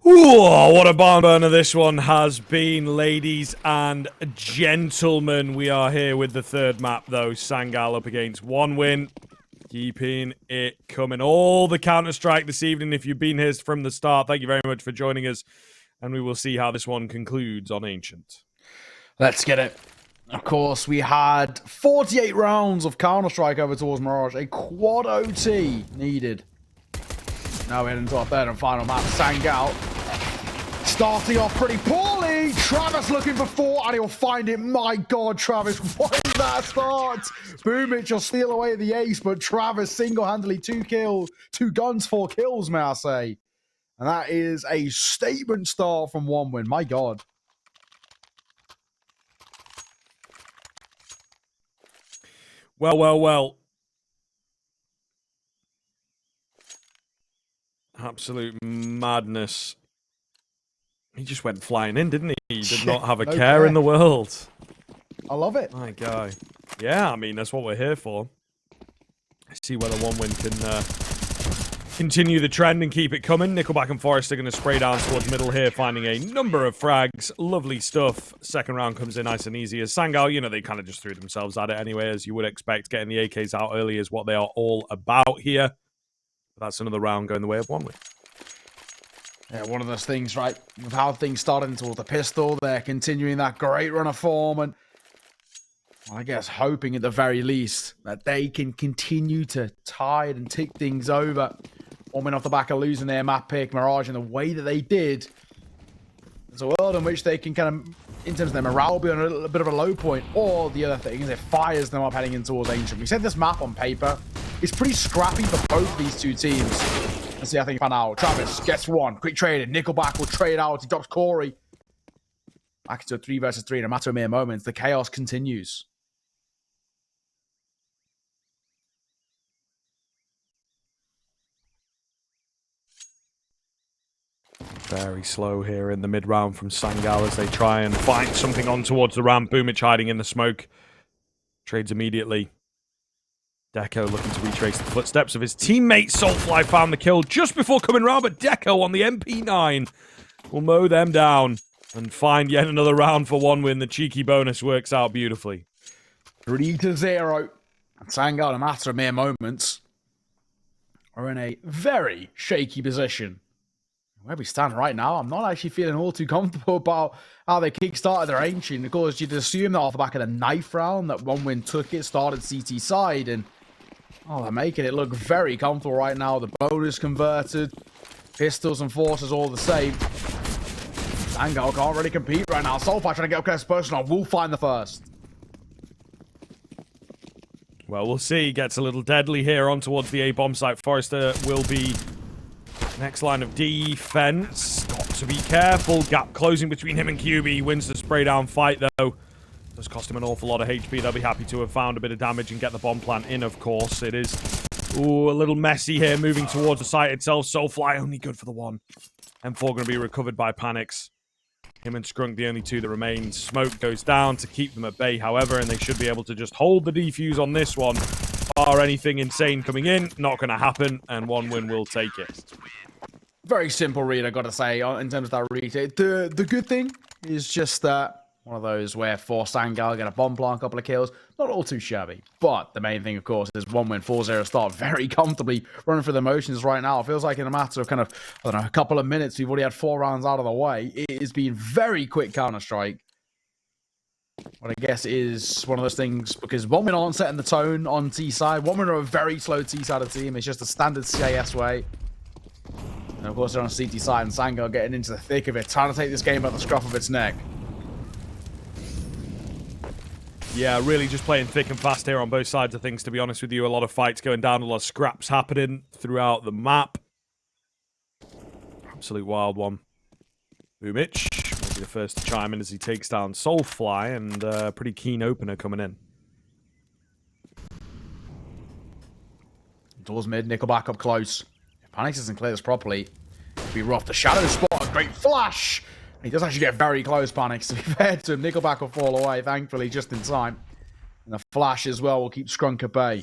Ooh, what a barn burner this one has been, ladies and gentlemen. We are here with the third map, though. Sangal up against One Win. Keeping it coming. All the Counter-Strike this evening. If you've been here from the start, thank you very much for joining us. And we will see how this one concludes on Ancient. Let's get it. Of course, we had 48 rounds of Counter-Strike over towards Mirage. A quad OT needed. Now we're into our third and final map. Sangal starting off pretty poorly. Travis looking for 4 and he'll find it. My God, Travis, what is that start? Boomich will steal away the ace, but Travis single-handedly 2 guns, 4 kills, may I say. And that is a statement start from One Win. My God. Well. Absolute madness. He just went flying in, didn't he? He did not have a care in the world. I love it. My guy. Yeah, I mean, that's what we're here for. Let's see whether One Win can continue the trend and keep it coming. Nickelback and Forrest are going to spray down towards middle here, finding a number of frags. Lovely stuff. Second round comes in nice and easy. As Sangal, you know, they kind of just threw themselves at it anyway, as you would expect. Getting the AKs out early is what they are all about here. But that's another round going the way of One Win. Yeah, one of those things, right? With how things started towards the pistol, they're continuing that great run of form, and I guess hoping at the very least that they can continue to tide and tick things over. One Win off the back of losing their map pick, Mirage, in the way that they did. There's a world in which they can kind of, in terms of their morale, be on a little bit of a low point, or the other thing is it fires them up heading in towards Ancient. We said this map on paper is pretty scrappy for both of these two teams. Let's see how things pan out. Travis gets one. Quick traded. Nickelback will trade out. He drops Corey. Back into a 3 versus 3 in a matter of mere moments. The chaos continues. Very slow here in the mid-round from Sangal as they try and find something on towards the ramp. Boomich hiding in the smoke. Trades immediately. Deco looking to retrace the footsteps of his teammate. Soulfly found the kill just before coming round, but Deco on the MP9 will mow them down and find yet another round for One Win. The cheeky bonus works out beautifully. 3-0. And Sangal, in a matter of mere moments, are in a very shaky position. Where we stand right now, I'm not actually feeling all too comfortable about how they kick-started their Ancient. Of course, you'd assume that off the back of the knife round, that One Win took it, started CT side, and they're making it look very comfortable right now. The bonus converted, pistols and forces all the same. Sangal can't really compete right now. Soulfire trying to get up close personal. Will find the first. Well, we'll see. Gets a little deadly here on towards the A-bomb site. Forrester will be next line of defense. Got to be careful. Gap closing between him and QB. Wins the spray down fight, though. Does cost him an awful lot of HP. They'll be happy to have found a bit of damage and get the bomb plant in, of course. It is, a little messy here, moving towards the site itself. Soulfly only good for the one. M4 going to be recovered by Panics. Him and Skrunk, the only two that remain. Smoke goes down to keep them at bay, however, and they should be able to just hold the defuse on this one. Bar anything insane coming in, not going to happen, and One Win will take it. Very simple read, I gotta say, in terms of that read. The good thing is just that one of those where for Sangal get a bomb plant, a couple of kills. Not all too shabby. But the main thing, of course, is One Win 4-0 start very comfortably running through the motions right now. It feels like in a matter of kind of, I don't know, a couple of minutes, we've already had 4 rounds out of the way. It has been very quick Counter-Strike. What I guess is one of those things, because One Win aren't setting the tone on T-side. One Win are a very slow T-sided team. It's just a standard CIS way. And of course, they're on CT side, and Sangal getting into the thick of it, trying to take this game by the scruff of its neck. Yeah, really just playing thick and fast here on both sides of things, to be honest with you. A lot of fights going down, a lot of scraps happening throughout the map. Absolute wild one. Boomich will be the first to chime in as he takes down Soulfly, and a pretty keen opener coming in. Towards mid, Nickelback up close. If Panics doesn't clear this properly, it'll be rough. The shadow spot, a great flash! He does actually get very close, Panics, to be fair to him. Nickelback will fall away, thankfully, just in time. And the flash as well will keep Skrunk at bay.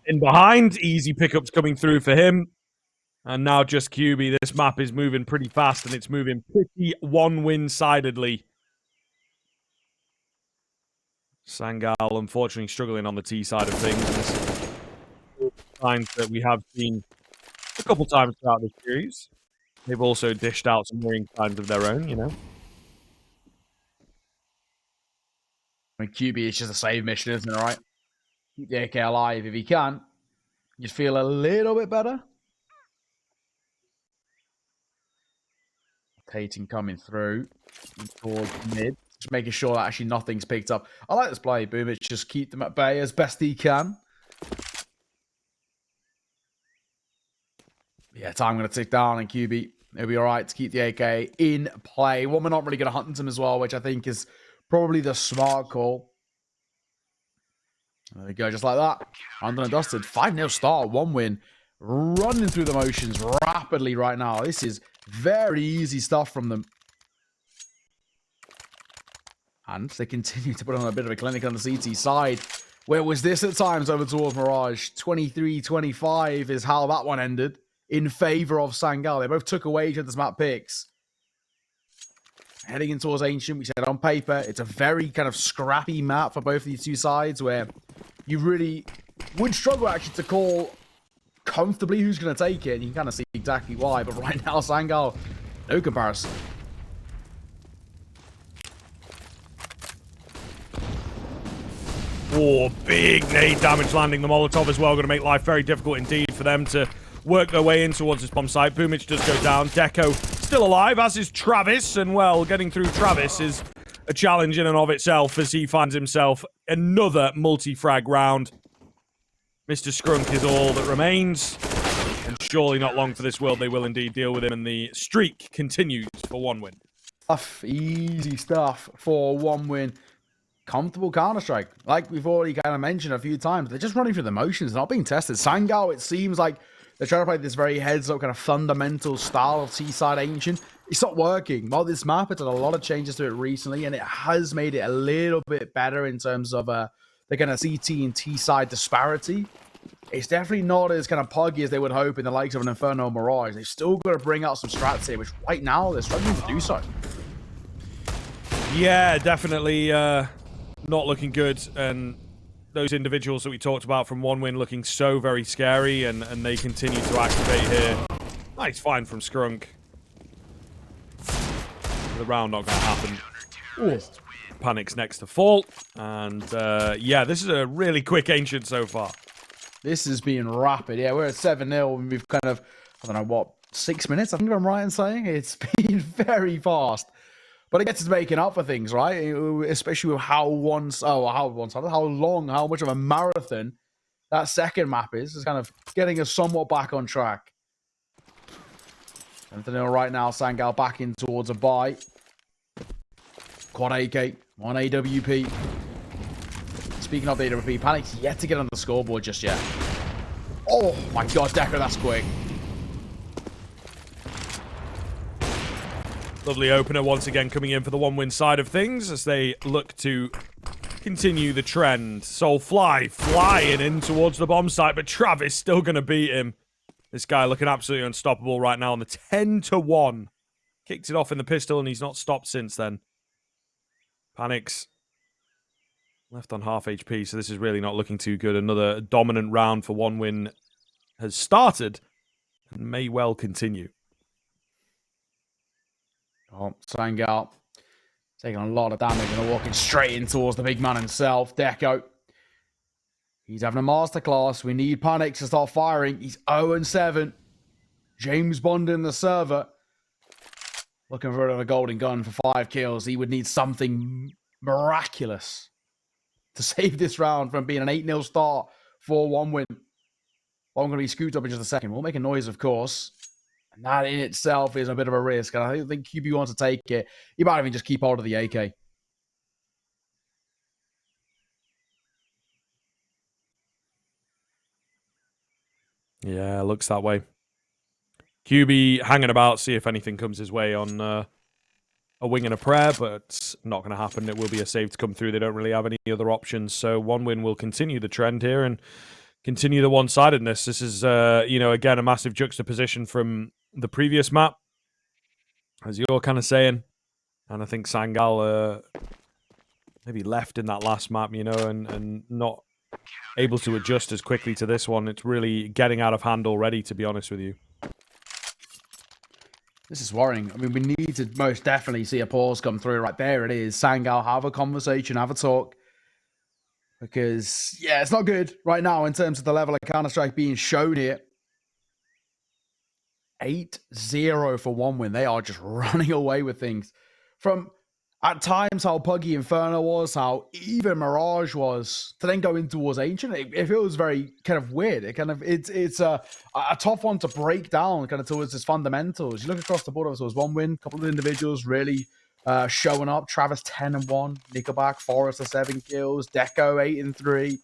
in behind. Easy pickups coming through for him. And now just QB. This map is moving pretty fast, and it's moving pretty one-win-sidedly. Sangal, unfortunately, struggling on the T side of things. Signs that we have seen a couple times throughout this series. They've also dished out some worrying signs of their own, you know. I mean, QB is just a save mission, isn't it, right? Keep the AK alive if he can. You feel a little bit better. Rotating coming through towards mid. Just making sure that actually nothing's picked up. I like this play, Boom. It's just keep them at bay as best he can. Yeah, time going to tick down, and QB, it'll be all right to keep the AK in play. One, we're not really going to hunt him as well, which I think is probably the smart call. There we go, just like that. Undone and dusted. 5-0 start, 1 win. Running through the motions rapidly right now. This is very easy stuff from them. And they continue to put on a bit of a clinic on the CT side. Where was this at times over towards Mirage? 23-25 is how that one ended in favor of Sangal. They both took away each other's map picks. Heading in towards Ancient, we said on paper, it's a very kind of scrappy map for both of these two sides where you really would struggle actually to call comfortably who's going to take it. And you can kind of see exactly why. But right now, Sangal, no comparison. Oh, big nade damage landing the Molotov as well. Going to make life very difficult indeed for them to work their way in towards this bomb site. Boomich does go down. Deco still alive, as is Travis. And, well, getting through Travis is a challenge in and of itself as he finds himself another multi-frag round. Mr. Skrunk is all that remains. And surely not long for this world. They will indeed deal with him. And the streak continues for 1 win. Tough, easy stuff for 1 win. Comfortable Counter-Strike. Like we've already kind of mentioned a few times, they're just running through the motions, not being tested. Sangal, it seems like they're trying to play this very heads-up kind of fundamental style of T-side Ancient. It's not working. Well, this map has had a lot of changes to it recently, and it has made it a little bit better in terms of the kind of CT and T-side disparity. It's definitely not as kind of puggy as they would hope in the likes of an Inferno Mirage. They've still got to bring out some strats here, which right now they're struggling to do so. Yeah, definitely not looking good, and those individuals that we talked about from 1 win looking so very scary, and they continue to activate here. Nice find from Skrunk. The round not going to happen. Ooh. Panic's next to fall, and yeah, this is a really quick Ancient so far. This has been rapid. Yeah, we're at 7-0, and we've kind of, I don't know, what, 6 minutes? I think I'm right in saying it's been very fast. But it gets us making up for things, right? Especially with how long, how much of a marathon that second map is. It's kind of getting us somewhat back on track. And right now, Sangal back in towards a buy. Quad AK, 1 AWP. Speaking of the AWP, Panic's yet to get on the scoreboard just yet. Oh my god, Decker, that's quick. Lovely opener once again coming in for the 1 win side of things as they look to continue the trend. Soulfly flying in towards the bomb site, but Travis still going to beat him. This guy looking absolutely unstoppable right now on the 10-1. Kicked it off in the pistol and he's not stopped since then. Panics left on half HP, so this is really not looking too good. Another dominant round for 1 win has started and may well continue. Oh, Sangal taking a lot of damage and walking straight in towards the big man himself, Deco. He's having a masterclass. We need Panic to start firing. He's 0-7. James Bond in the server. Looking for a golden gun for 5 kills. He would need something miraculous to save this round from being an 8-0 start for 1 win. Well, I'm going to be scooped up in just a second. We'll make a noise, of course. And that in itself is a bit of a risk. And I don't think QB wants to take it. You might even just keep hold of the AK. Yeah, looks that way. QB hanging about, see if anything comes his way on a wing and a prayer, but not going to happen. It will be a save to come through. They don't really have any other options. So 1 win will continue the trend here and continue the one-sidedness. This is, you know, again, a massive juxtaposition from the previous map, as you're kind of saying. And I think Sangal maybe left in that last map, you know, and not able to adjust as quickly to this one. It's really getting out of hand already, to be honest with you. This is worrying. I mean, we need to most definitely see a pause come through. Right there it is. Sangal, have a conversation, have a talk. Because, yeah, it's not good right now in terms of the level of Counter-Strike being shown here. 8-0 for one win. They are just running away with things. From, at times, how Puggy Inferno was, how even Mirage was, to then go in towards Ancient, it feels very kind of weird. It's a tough one to break down kind of towards its fundamentals. You look across the board, so it was one win, a couple of individuals really showing up. Travis 10-1, Nickelback, Forrester 7 kills, Deco 8-3.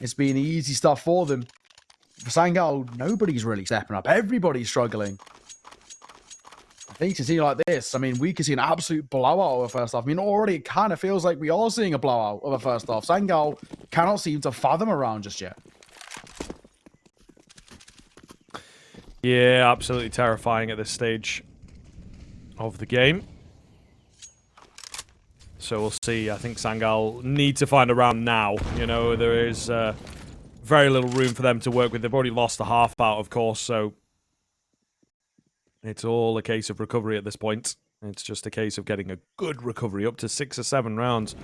It's been easy stuff for them. For Sangal, nobody's really stepping up. Everybody's struggling. I think to see like this, I mean, we could see an absolute blowout of a first half. I mean, already it kind of feels like we are seeing a blowout of a first half. Sangal cannot seem to fathom around just yet. Yeah, absolutely terrifying at this stage of the game. So we'll see. I think Sangal need to find a round now. You know, there is very little room for them to work with. They've already lost the half out, of course, so it's all a case of recovery at this point. It's just a case of getting a good recovery. Up to 6 or 7 rounds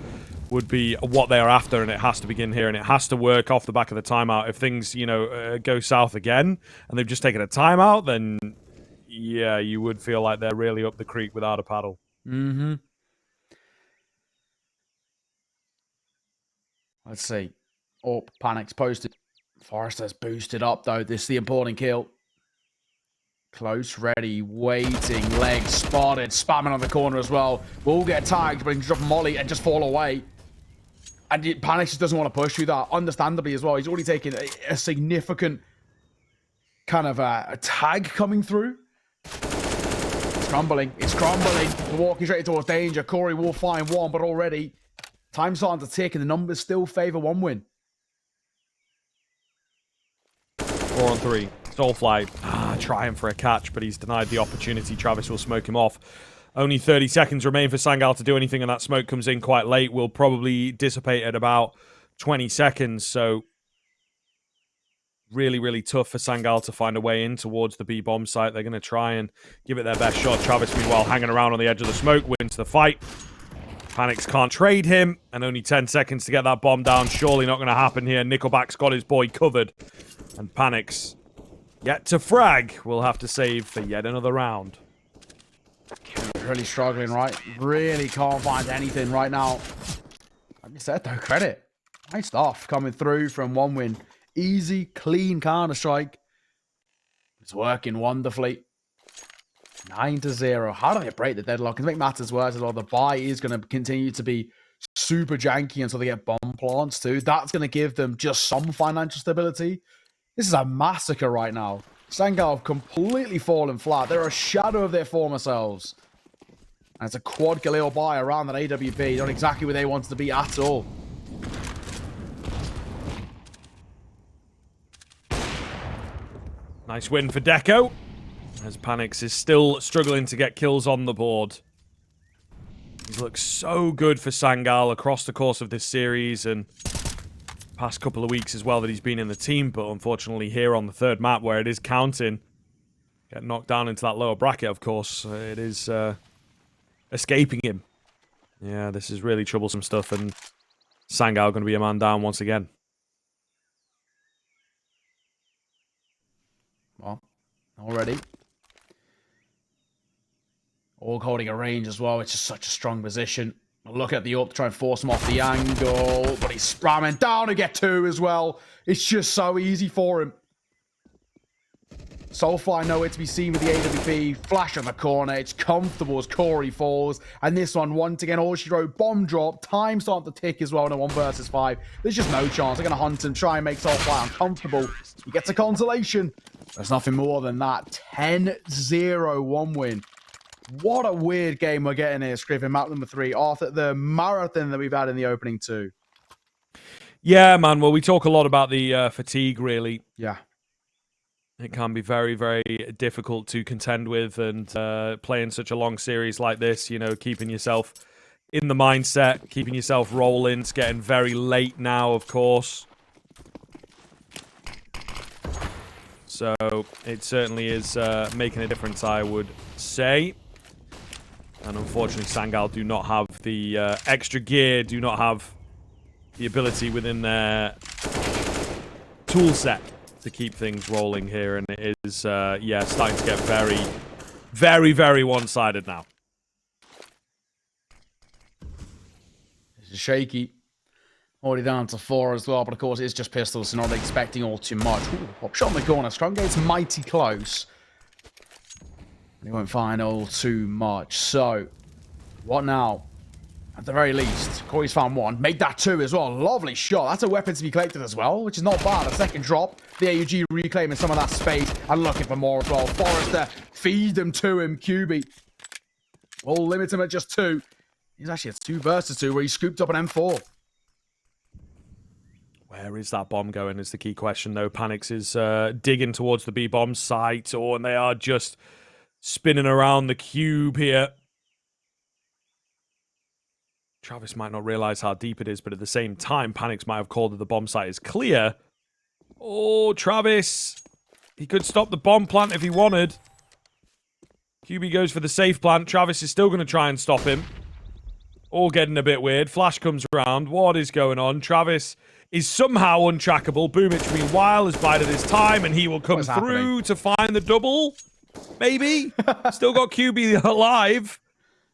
would be what they are after, and it has to begin here, and it has to work off the back of the timeout. If things, you know, go south again, and they've just taken a timeout, then, yeah, you would feel like they're really up the creek without a paddle. Mm-hmm. Let's see. Oh, Panic's posted. Forrester's boosted up, though. This is the important kill. Close, ready, waiting, legs spotted, spamming on the corner as well. Will get tagged, but he can drop Molly and just fall away. And Panic just doesn't want to push through that, understandably as well. He's already taken a significant kind of a tag coming through. It's crumbling. It's crumbling. We're walking straight towards danger. Kory will find one, but already time's starting to tick, and the numbers still favor one win. 4 on 3. Soulfly trying for a catch, but he's denied the opportunity. Travis will smoke him off. Only 30 seconds remain for Sangal to do anything, and that smoke comes in quite late. Will probably dissipate at about 20 seconds, so really, really tough for Sangal to find a way in towards the B bomb site. They're going to try and give it their best shot. Travis, meanwhile, hanging around on the edge of the smoke, wins the fight. Panics can't trade him, and only 10 seconds to get that bomb down. Surely not going to happen here. Nickelback's got his boy covered, and Panics yet to frag. We'll have to save for yet another round. Really struggling, right? Really can't find anything right now. Like I said, though, credit. Nice stuff coming through from one win. Easy, clean Counter-Strike. It's working wonderfully. 9-0. How do they break the deadlock? And to make matters worse as well, the buy is going to continue to be super janky until they get bomb plants too. That's going to give them just some financial stability. This is a massacre right now. Sangal have completely fallen flat. They're a shadow of their former selves. And it's a quad Galil buy around that AWP. Not exactly where they wanted to be at all. Nice win for Deco, as Panics is still struggling to get kills on the board. He's looked so good for Sangal across the course of this series and past couple of weeks as well that he's been in the team, but unfortunately here on the third map where it is counting, get knocked down into that lower bracket, of course, it is escaping him. Yeah, this is really troublesome stuff, and Sangal going to be a man down once again. Well, already. All holding a range as well. It's just such a strong position. Look at the up to try and force him off the angle, but he's spamming down to get 2 as well. It's just so easy for him. Soulfly nowhere to be seen with the AWP. Flash on the corner. It's comfortable as Kory falls. And this one, once again, all she wrote, bomb drop. Time starting to tick as well in a 1 versus 5. There's just no chance. They're going to hunt him, try and make Soulfly uncomfortable. He gets a consolation. There's nothing more than that. 10-0 1 win. What a weird game we're getting here, Scriven. Map number 3. After the marathon that we've had in the opening 2. Yeah, man. Well, we talk a lot about the fatigue, really. Yeah. It can be very, very difficult to contend with, and playing such a long series like this, you know, keeping yourself in the mindset, keeping yourself rolling. It's getting very late now, of course. So it certainly is making a difference, I would say. And unfortunately, Sangal do not have the extra gear, do not have the ability within their tool set to keep things rolling here. And it is, yeah, starting to get very, very, very one-sided now. This is shaky. Already down to 4 as well, but of course it's just pistols, so not expecting all too much. Ooh, pop shot in the corner. Stronggate's mighty close. He won't find all too much. So, what now? At the very least, Kory's found 1. Make that 2 as well. Lovely shot. That's a weapon to be collected as well, which is not bad. A second drop. The AUG reclaiming some of that space and looking for more as well. Forrester, feed them to him. QB. We'll limit him at just 2. He's actually at 2 versus 2 where he scooped up an M4. Where is that bomb going is the key question, though. Panics is digging towards the B-bomb site, and they are just spinning around the cube here. Travis might not realize how deep it is, but at the same time, Panics might have called that the bomb site is clear. Oh, Travis. He could stop the bomb plant if he wanted. QB goes for the safe plant. Travis is still going to try and stop him. All getting a bit weird. Flash comes around. What is going on? Travis is somehow untrackable. Boomich, meanwhile, has bided his time, and he will come through to find the double. Maybe. Still got QB alive.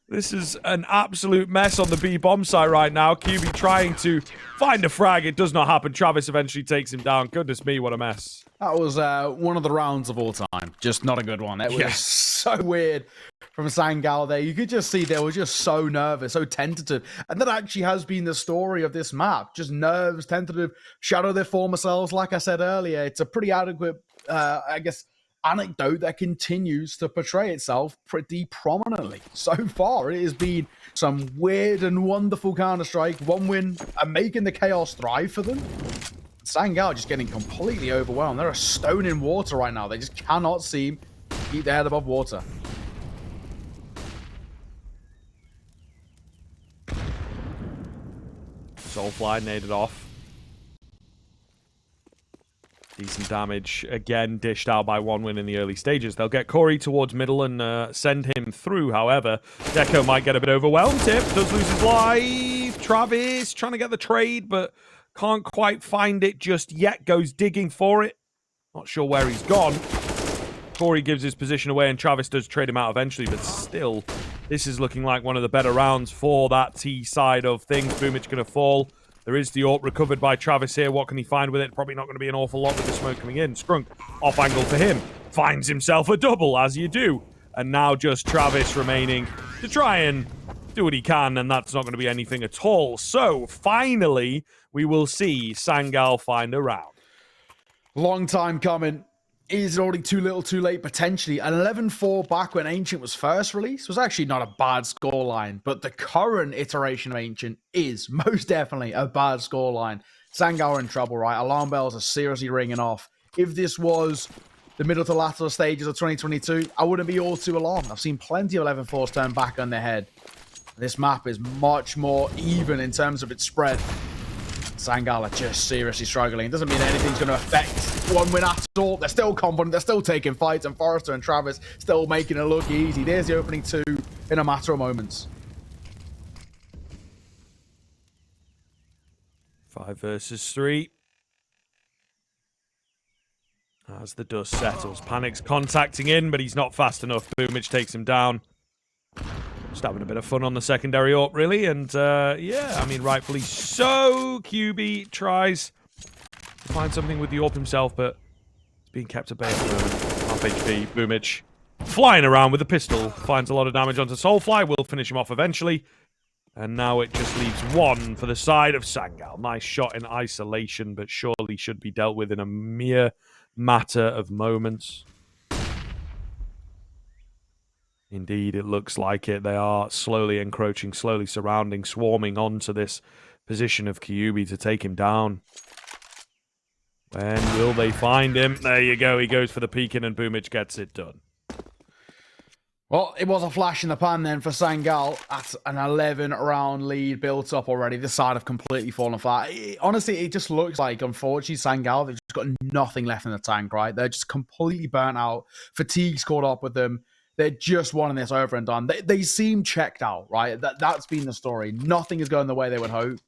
This is an absolute mess on the B-bomb site right now. QB trying to find a frag. It does not happen. Travis eventually takes him down. Goodness me, what a mess. That was one of the rounds of all time. Just not a good one. It was so weird from Sangal there. You could just see they were just so nervous, so tentative. And that actually has been the story of this map. Just nerves, tentative, shadow their former selves. Like I said earlier, it's a pretty adequate, I guess, anecdote that continues to portray itself pretty prominently. So far, it has been some weird and wonderful Counter-Strike. 1 win and making the chaos thrive for them. Sangal just getting completely overwhelmed. They're a stone in water right now. They just cannot seem to keep their head above water. Soulfly naded off. Decent damage, again, dished out by 1 win in the early stages. They'll get Kory towards middle and send him through, however. Deco might get a bit overwhelmed. Tip does lose his life. Travis trying to get the trade, but can't quite find it just yet. Goes digging for it. Not sure where he's gone. Kory gives his position away, and Travis does trade him out eventually, but still, this is looking like one of the better rounds for that T side of things. Boomich going to fall. There is the AWP recovered by Travis here. What can he find with it? Probably not going to be an awful lot with the smoke coming in. Scrunk, off angle for him. Finds himself a double, as you do. And now just Travis remaining to try and do what he can, and that's not going to be anything at all. So, finally, we will see Sangal find a round. Long time coming. Is it already too little too late, potentially? An 11-4 back when Ancient was first released was actually not a bad scoreline, but the current iteration of Ancient is most definitely a bad scoreline. Sangal are in trouble, right? Alarm bells are seriously ringing off. If this was the middle to latter stages of 2022, I wouldn't be all too alarmed. I've seen plenty of 11-4s turn back on their head. This map is much more even in terms of its spread. Sangal are just seriously struggling. It doesn't mean anything's going to affect 1 win at all. They're still confident. They're still taking fights. And Forrester and Travis still making it look easy. There's the opening 2 in a matter of moments. 5 versus 3. As the dust settles. Panic's contacting in, but he's not fast enough. Boomich takes him down. Just having a bit of fun on the secondary AWP, really. And, yeah, I mean, rightfully so. QB tries to find something with the AWP himself, but it's being kept at bay at the moment. Half HP. Boomich flying around with a pistol. Finds a lot of damage onto Soulfly. Will finish him off eventually. And now it just leaves 1 for the side of Sangal. Nice shot in isolation, but surely should be dealt with in a mere matter of moments. Indeed, it looks like it. They are slowly encroaching, slowly surrounding, swarming onto this position of Kyubi to take him down. When will they find him? There you go. He goes for the peeking and Boomich gets it done. Well, it was a flash in the pan then for Sangal. That's an 11-round lead built up already. This side have completely fallen flat. Honestly, it just looks like, unfortunately, Sangal, they've just got nothing left in the tank, right? They're just completely burnt out. Fatigue's caught up with them. They're just wanting this over and done. They seem checked out, right? That's been the story. Nothing is going the way they would hope.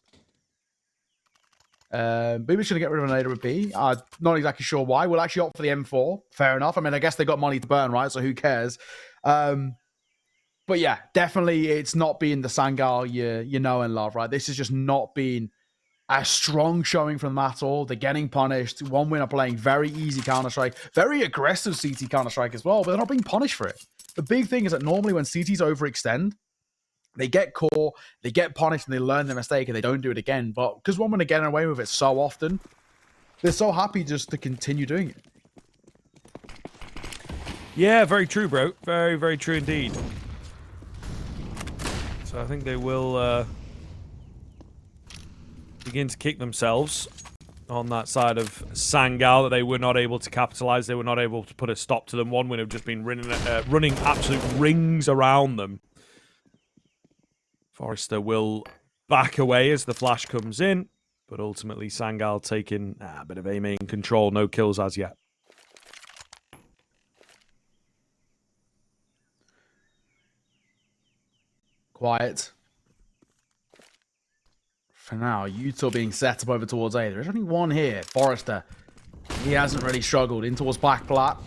Boomich gonna get rid of an Ada with B. Not exactly sure why. We'll actually opt for the M4. Fair enough. I mean, I guess they got money to burn, right? So who cares? But yeah, definitely it's not been the Sangal you know and love, right? This has just not been a strong showing from them at all. They're getting punished. One win are playing very easy Counter-Strike, very aggressive CT Counter-Strike as well, but they're not being punished for it. The big thing is that normally when CTs overextend, they get caught, they get punished, and they learn their mistake, and they don't do it again. But because one win are getting away with it so often, they're so happy just to continue doing it. Yeah, very true, bro. Very, very true indeed. So I think they will begin to kick themselves on that side of Sangal that they were not able to capitalize. They were not able to put a stop to them. One win have just been running absolute rings around them. Forrester will back away as the flash comes in, but ultimately Sangal taking a bit of A main control. No kills as yet. Quiet. For now, Utah being set up over towards A. There's only one here, Forrester. He hasn't really struggled. In towards Black Plat.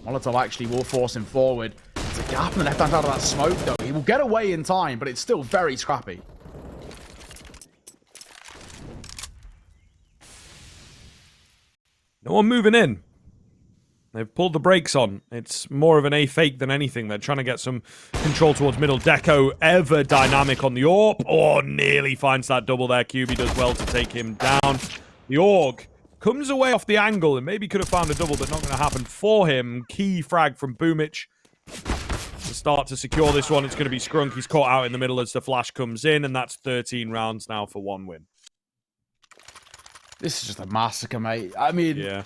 Molotov actually will force him forward. There's a gap in the left-hand side of that smoke, though. He will get away in time, but it's still very scrappy. No one moving in. They've pulled the brakes on. It's more of an A fake than anything. They're trying to get some control towards middle. Deco ever dynamic on the AWP. Oh, nearly finds that double there. QB does well to take him down. The AUG comes away off the angle and maybe could have found a double, but not going to happen for him. Key frag from Boomich to start to secure this one. It's going to be Scrunk. He's caught out in the middle as the flash comes in, and that's 13 rounds now for one win. This is just a massacre, mate. I mean, yeah.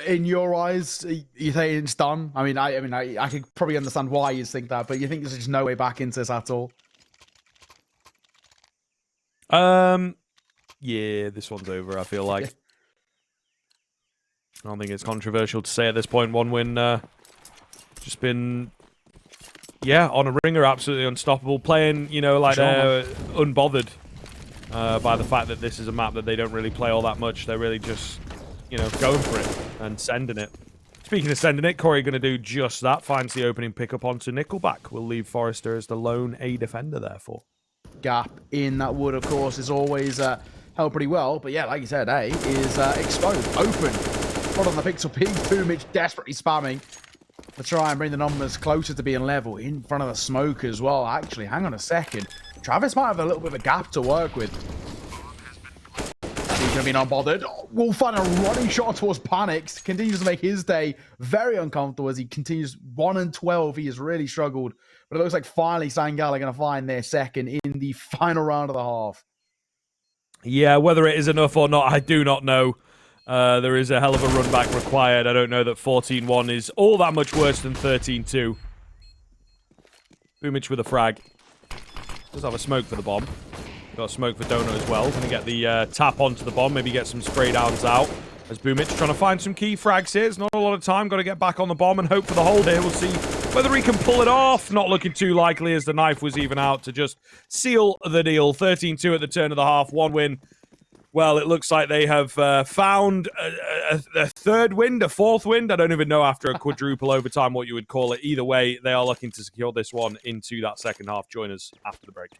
In your eyes, you think it's done? I mean, I could probably understand why you think that, but you think there's just no way back into this at all? Yeah, this one's over, I feel like. I don't think it's controversial to say at this point. One win, just been, yeah, on a ringer, absolutely unstoppable. Playing, you know, like they're unbothered by the fact that this is a map that they don't really play all that much. They're really just, you know, going for it and sending it. Speaking of sending it, Corey going to do just that. Finds the opening pickup onto Nickelback. We'll leave Forrester as the lone A defender, therefore. Gap in that wood, of course, is always held pretty well. But yeah, like you said, A is exposed, open. Front on the pixel peak, Boomich desperately spamming to try and bring the numbers closer to being level in front of the smoke as well. Actually, hang on a second. Travis might have a little bit of a gap to work with. He's going to be unbothered. Will find a running shot towards Panics. Continues to make his day very uncomfortable as he continues 1-12. He has really struggled. But it looks like finally Sangal are going to find their second in the final round of the half. Yeah, whether it is enough or not, I do not know. There is a hell of a run back required. I don't know that 14-1 is all that much worse than 13-2. Boomich with a frag. Does have a smoke for the bomb. Got a smoke for Donut as well. Going to get the tap onto the bomb. Maybe get some spray downs out. As Boomich trying to find some key frags here. It's not a lot of time. Got to get back on the bomb and hope for the hold here. We'll see whether he can pull it off. Not looking too likely as the knife was even out to just seal the deal. 13-2 at the turn of the half. One win. Well, it looks like they have found a third wind, a fourth wind. I don't even know after a quadruple overtime what you would call it. Either way, they are looking to secure this one into that second half. Join us after the break.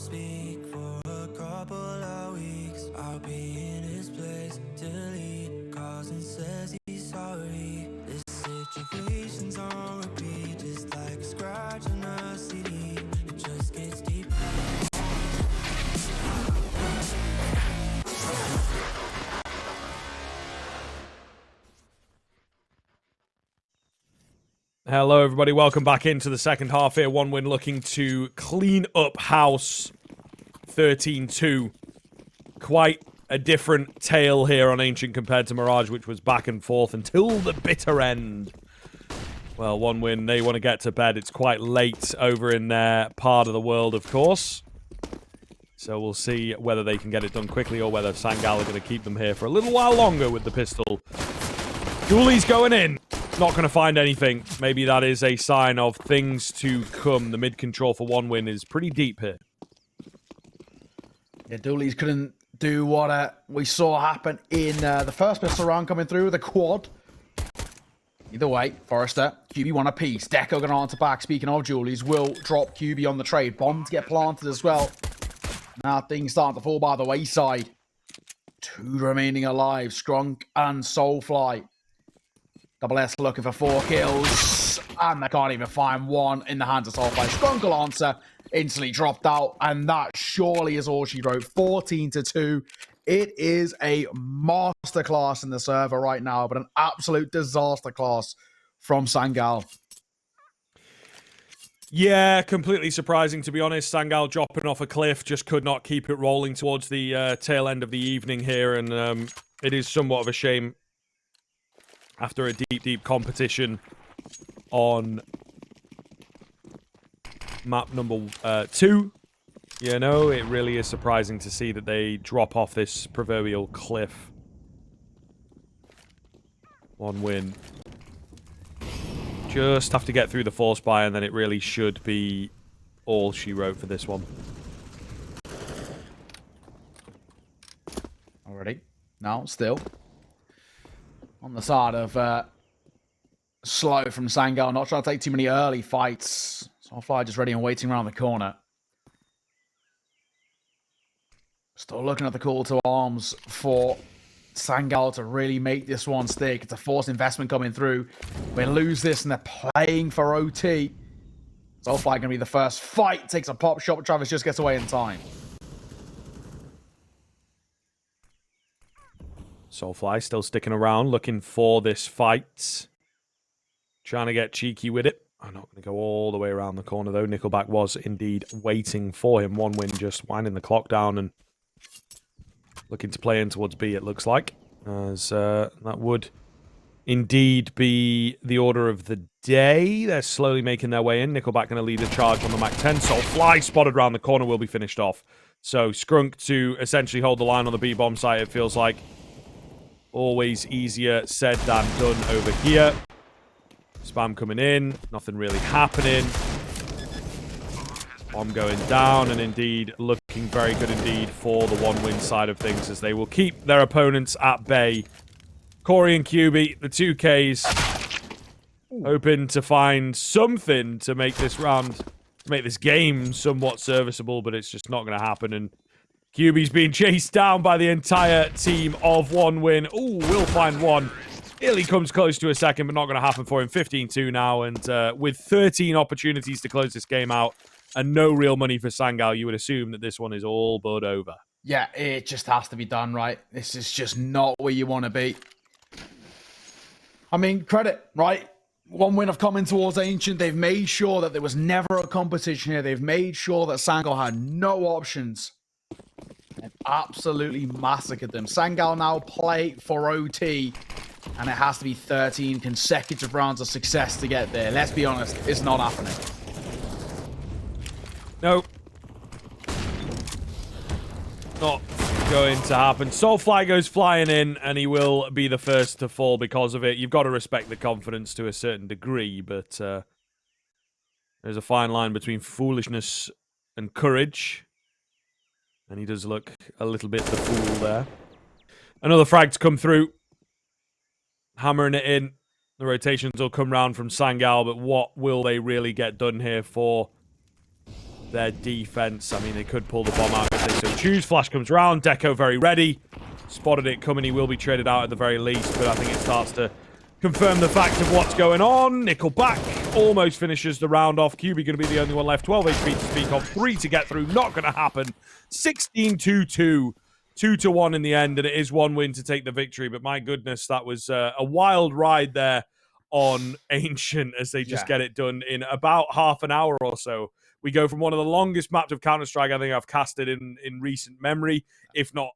won't speak for a couple of weeks. I'll be in his place till he calls and says he's sorry. This situation's on repeat, just like a scratch on a CD. It just gets deeper. Hello, everybody. Welcome back into the second half here. One win looking to clean up house 13-2. Quite a different tale here on Ancient compared to Mirage, which was back and forth until the bitter end. Well, one win. They want to get to bed. It's quite late over in their part of the world, of course. So we'll see whether they can get it done quickly or whether Sangal are going to keep them here for a little while longer with the pistol. Dooley's going in. Not going to find anything. Maybe that is a sign of things to come. The mid control for one win is pretty deep here. Yeah, Dooley's couldn't do what we saw happen in the first pistol round coming through with a quad. Either way, Forrester, QB won a piece. Deco going on to back. Speaking of Dooley's, will drop QB on the trade. Bombs get planted as well. Now things start to fall by the wayside. Two remaining alive. Skrunk and Soulfly. Double S looking for 4 kills. And they can't even find one in the hands of Soulfly. Skrunk will answer. Instantly dropped out. And that surely is all she wrote. 14-2. It is a masterclass in the server right now. But an absolute disaster class from Sangal. Yeah, completely surprising, to be honest. Sangal dropping off a cliff. Just could not keep it rolling towards the tail end of the evening here. And it is somewhat of a shame. After a deep competition on map number 2, you know, it really is surprising to see that they drop off this proverbial cliff. One win. Just have to get through the force buy, and then it really should be all she wrote for this one. Already. No, still. On the side of slow from Sangal, not trying to take too many early fights. Soulfly just ready and waiting around the corner. Still looking at the call to arms for Sangal to really make this one stick. It's a forced investment coming through. We lose this and they're playing for OT. Soulfly going to be the first fight. Takes a pop shot, but Travis just gets away in time. Soulfly still sticking around, looking for this fight. Trying to get cheeky with it. I'm not going to go all the way around the corner, though. Nickelback was indeed waiting for him. One win just winding the clock down and looking to play in towards B, it looks like. As that would indeed be the order of the day. They're slowly making their way in. Nickelback going to lead the charge on the Mac 10. Soulfly spotted around the corner will be finished off. So Skrunk to essentially hold the line on the B bomb site, it feels like. Always easier said than done over here. Spam coming in. Nothing really happening. Bomb going down. And indeed, looking very good indeed for the one-win side of things as they will keep their opponents at bay. Kory and QB, the 2Ks, hoping to find something to make this round, to make this game somewhat serviceable, but it's just not going to happen. And QB's being chased down by the entire team of one win. Ooh, will find one. Nearly comes close to a second, but not going to happen for him. 15-2 now, and with 13 opportunities to close this game out and no real money for Sangal, you would assume that this one is all but over. Yeah, it just has to be done, right? This is just not where you want to be. I mean, credit, right? One win of coming towards Ancient. They've made sure that there was never a competition here. They've made sure that Sangal had no options. They've absolutely massacred them. Sangal now play for OT, and it has to be 13 consecutive rounds of success to get there. Let's be honest, it's not happening. Nope. Not going to happen. Soulfly goes flying in, and he will be the first to fall because of it. You've got to respect the confidence to a certain degree, but there's a fine line between foolishness and courage. And he does look a little bit the fool there. Another frag to come through. Hammering it in. The rotations will come round from Sangal, but what will they really get done here for their defense. I mean, they could pull the bomb out if they so choose. Flash comes round. Deco very ready. Spotted it coming. He will be traded out at the very least, but I think it starts to confirm the fact of what's going on. Nickelback almost finishes the round off. QB going to be the only one left. 12 HP to speak of. 3 to get through. Not going to happen. 16-2-2. 2-1 in the end, and it is 1 win to take the victory. But my goodness, that was a wild ride there on Ancient as they just get it done in about half an hour or so. We go from one of the longest maps of Counter-Strike I think I've casted in recent memory, if not